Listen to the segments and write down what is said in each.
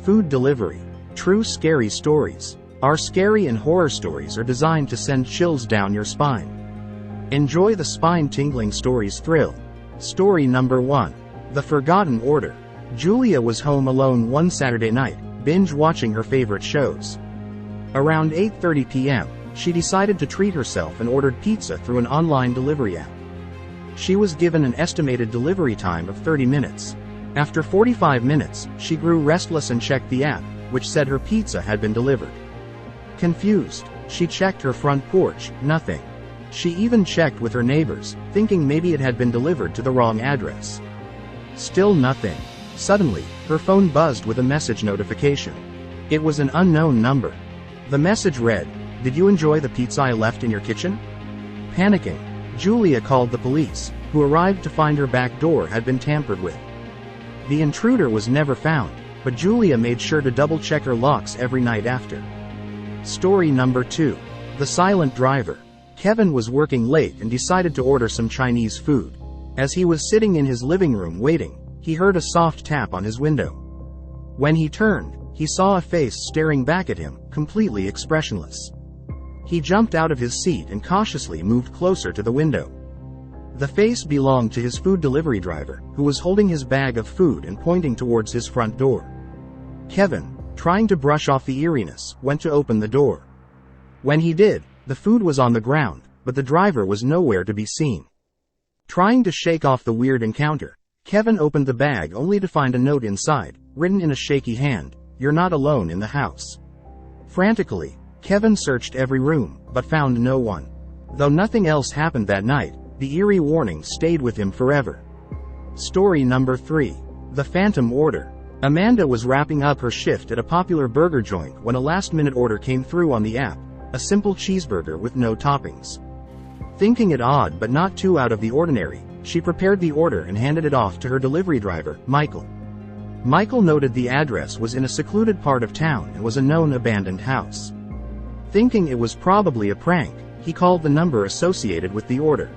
Food delivery. True scary stories. Our scary and horror stories are designed to send chills down your spine. Enjoy the spine-tingling stories thrill. Story number 1. The Forgotten Order. Julia was home alone one Saturday night, binge-watching her favorite shows. Around 8:30 p.m., she decided to treat herself and ordered pizza through an online delivery app. She was given an estimated delivery time of 30 minutes. After 45 minutes, she grew restless and checked the app, which said her pizza had been delivered. Confused, she checked her front porch, nothing. She even checked with her neighbors, thinking maybe it had been delivered to the wrong address. Still nothing. Suddenly, her phone buzzed with a message notification. It was an unknown number. The message read, "Did you enjoy the pizza I left in your kitchen?" Panicking, Julia called the police, who arrived to find her back door had been tampered with. The intruder was never found, but Julia made sure to double-check her locks every night after. Story number 2. The Silent Driver. Kevin was working late and decided to order some Chinese food. As he was sitting in his living room waiting, he heard a soft tap on his window. When he turned, he saw a face staring back at him, completely expressionless. He jumped out of his seat and cautiously moved closer to the window. The face belonged to his food delivery driver, who was holding his bag of food and pointing towards his front door. Kevin, trying to brush off the eeriness, went to open the door. When he did, the food was on the ground, but the driver was nowhere to be seen. Trying to shake off the weird encounter, Kevin opened the bag only to find a note inside, written in a shaky hand, "You're not alone in the house." Frantically, Kevin searched every room, but found no one. Though nothing else happened that night, the eerie warning stayed with him forever. Story number 3. The Phantom Order. Amanda was wrapping up her shift at a popular burger joint when a last-minute order came through on the app, a simple cheeseburger with no toppings. Thinking it odd but not too out of the ordinary, she prepared the order and handed it off to her delivery driver, Michael. Michael noted the address was in a secluded part of town and was a known abandoned house. Thinking it was probably a prank, he called the number associated with the order.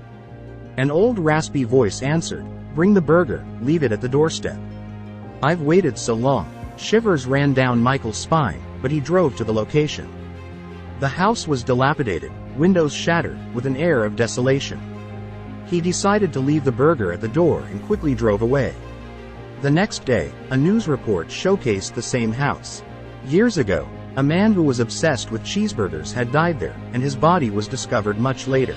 An old raspy voice answered, "Bring the burger, leave it at the doorstep." "I've waited so long." Shivers ran down Michael's spine, but he drove to the location. The house was dilapidated, windows shattered, with an air of desolation. He decided to leave the burger at the door and quickly drove away. The next day, a news report showcased the same house. Years ago, a man who was obsessed with cheeseburgers had died there, and his body was discovered much later.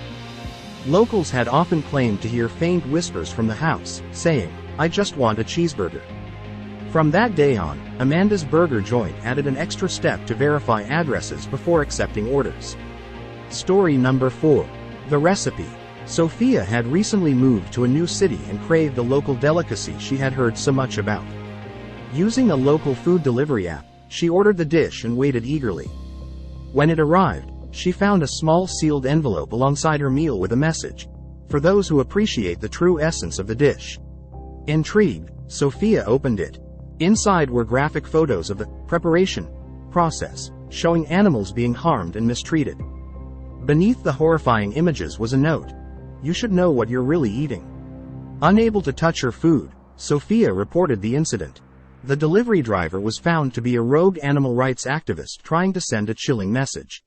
Locals had often claimed to hear faint whispers from the house, saying, "I just want a cheeseburger." From that day on, Amanda's burger joint added an extra step to verify addresses before accepting orders. Story number 4. The Recipe. Sophia had recently moved to a new city and craved a local delicacy she had heard so much about. Using a local food delivery app, she ordered the dish and waited eagerly. When it arrived, she found a small sealed envelope alongside her meal with a message, "For those who appreciate the true essence of the dish." Intrigued, Sophia opened it. Inside were graphic photos of the preparation process, showing animals being harmed and mistreated. Beneath the horrifying images was a note, "You should know what you're really eating." Unable to touch her food, Sophia reported the incident. The delivery driver was found to be a rogue animal rights activist trying to send a chilling message.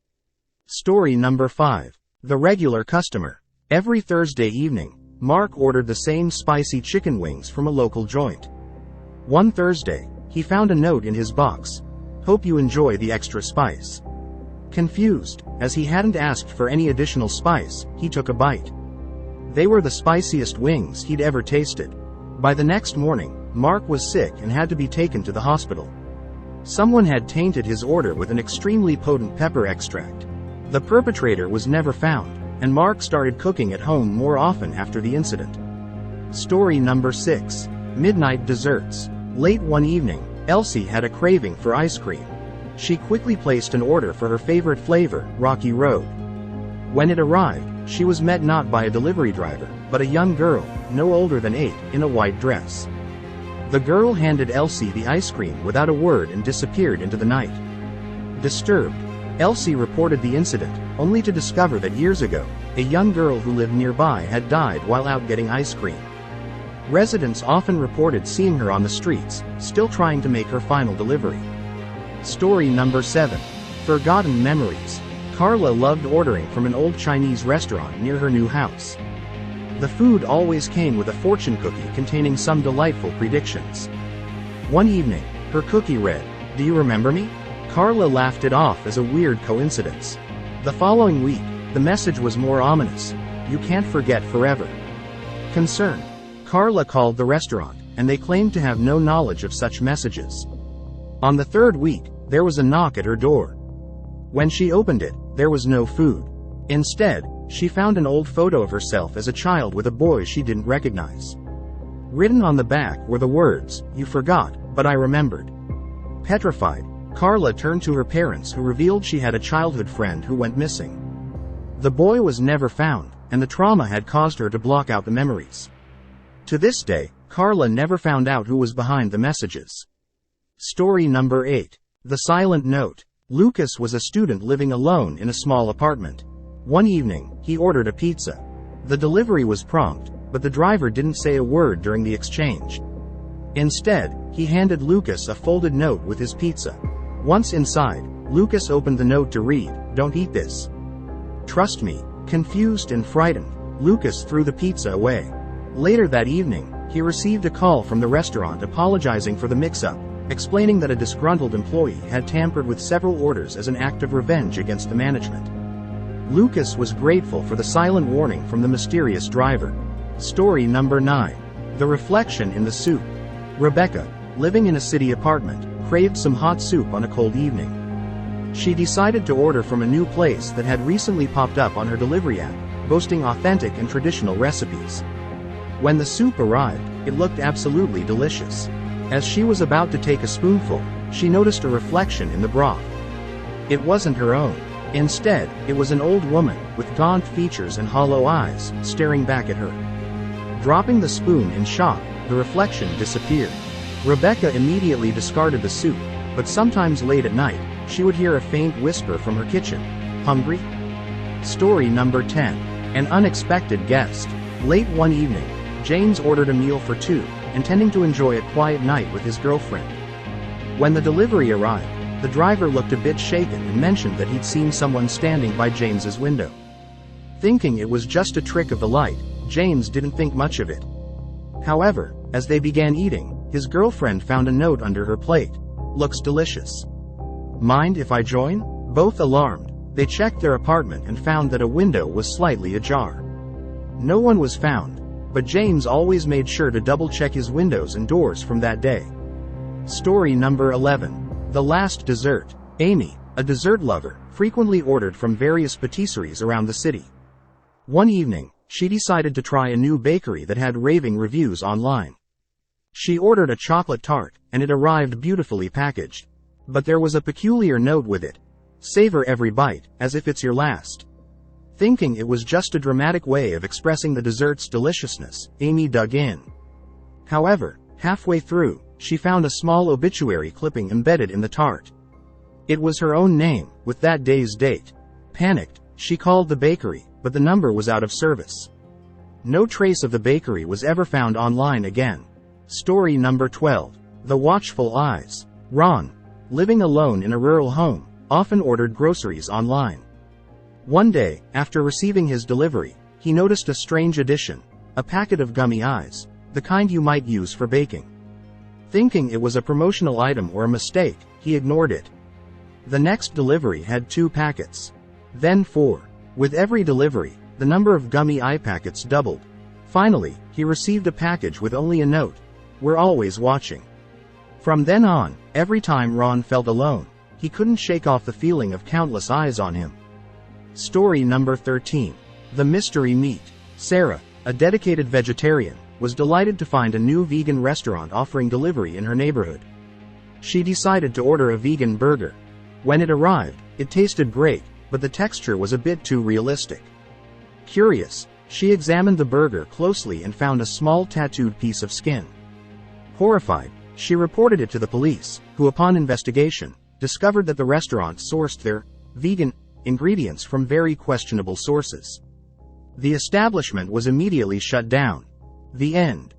Story number 5. The Regular Customer. Every Thursday evening, Mark ordered the same spicy chicken wings from a local joint. One Thursday, he found a note in his box, "Hope you enjoy the extra spice." Confused, as he hadn't asked for any additional spice, he took a bite. They were the spiciest wings he'd ever tasted. By the next morning, Mark was sick and had to be taken to the hospital. Someone had tainted his order with an extremely potent pepper extract. The perpetrator was never found, and Mark started cooking at home more often after the incident. Story number 6. Midnight Desserts. Late one evening, Elsie had a craving for ice cream. She quickly placed an order for her favorite flavor, Rocky Road. When it arrived, she was met not by a delivery driver, but a young girl, no older than 8, in a white dress. The girl handed Elsie the ice cream without a word and disappeared into the night. Disturbed, Elsie reported the incident, only to discover that years ago, a young girl who lived nearby had died while out getting ice cream. Residents often reported seeing her on the streets, still trying to make her final delivery. Story number 7. Forgotten Memories. Carla loved ordering from an old Chinese restaurant near her new house. The food always came with a fortune cookie containing some delightful predictions. One evening, her cookie read, "Do you remember me?" Carla laughed it off as a weird coincidence. The following week, the message was more ominous. "You can't forget forever." Concerned, Carla called the restaurant, and they claimed to have no knowledge of such messages. On the third week, there was a knock at her door. When she opened it, there was no food. Instead, she found an old photo of herself as a child with a boy she didn't recognize. Written on the back were the words, "You forgot, but I remembered." Petrified, Carla turned to her parents, who revealed she had a childhood friend who went missing. The boy was never found, and the trauma had caused her to block out the memories. To this day, Carla never found out who was behind the messages. Story number 8. The Silent Note. Lucas was a student living alone in a small apartment. One evening, he ordered a pizza. The delivery was prompt, but the driver didn't say a word during the exchange. Instead, he handed Lucas a folded note with his pizza. Once inside, Lucas opened the note to read, "Don't eat this. Trust me." Confused and frightened, Lucas threw the pizza away. Later that evening, he received a call from the restaurant apologizing for the mix-up, explaining that a disgruntled employee had tampered with several orders as an act of revenge against the management. Lucas was grateful for the silent warning from the mysterious driver. Story number 9. The Reflection in the Soup. Rebecca, living in a city apartment, craved some hot soup on a cold evening. She decided to order from a new place that had recently popped up on her delivery app, boasting authentic and traditional recipes. When the soup arrived, it looked absolutely delicious. As she was about to take a spoonful, she noticed a reflection in the broth. It wasn't her own. Instead, it was an old woman, with gaunt features and hollow eyes, staring back at her. Dropping the spoon in shock, the reflection disappeared. Rebecca immediately discarded the soup, but sometimes late at night, she would hear a faint whisper from her kitchen, "Hungry?" Story number 10. An Unexpected Guest. Late one evening, James ordered a meal for two, intending to enjoy a quiet night with his girlfriend. When the delivery arrived, the driver looked a bit shaken and mentioned that he'd seen someone standing by James's window. Thinking it was just a trick of the light, James didn't think much of it. However, as they began eating, his girlfriend found a note under her plate. "Looks delicious. Mind if I join?" Both alarmed, they checked their apartment and found that a window was slightly ajar. No one was found, but James always made sure to double-check his windows and doors from that day. Story number 11. The Last Dessert. Amy, a dessert lover, frequently ordered from various patisseries around the city. One evening, she decided to try a new bakery that had raving reviews online. She ordered a chocolate tart, and it arrived beautifully packaged. But there was a peculiar note with it. "Savor every bite, as if it's your last." Thinking it was just a dramatic way of expressing the dessert's deliciousness, Amy dug in. However, halfway through, she found a small obituary clipping embedded in the tart. It was her own name, with that day's date. Panicked, she called the bakery, but the number was out of service. No trace of the bakery was ever found online again. Story number 12. The Watchful Eyes. Ron, living alone in a rural home, often ordered groceries online. One day, after receiving his delivery, he noticed a strange addition, a packet of gummy eyes, the kind you might use for baking. Thinking it was a promotional item or a mistake, he ignored it. The next delivery had 2 packets. Then 4. With every delivery, the number of gummy eye packets doubled. Finally, he received a package with only a note, "We're always watching." From then on, every time Ron felt alone, he couldn't shake off the feeling of countless eyes on him. Story number 13. The Mystery Meat. Sarah, a dedicated vegetarian, was delighted to find a new vegan restaurant offering delivery in her neighborhood. She decided to order a vegan burger. When it arrived, it tasted great, but the texture was a bit too realistic. Curious, she examined the burger closely and found a small tattooed piece of skin. Horrified, she reported it to the police, who upon investigation, discovered that the restaurant sourced their vegan ingredients from very questionable sources. The establishment was immediately shut down. The end.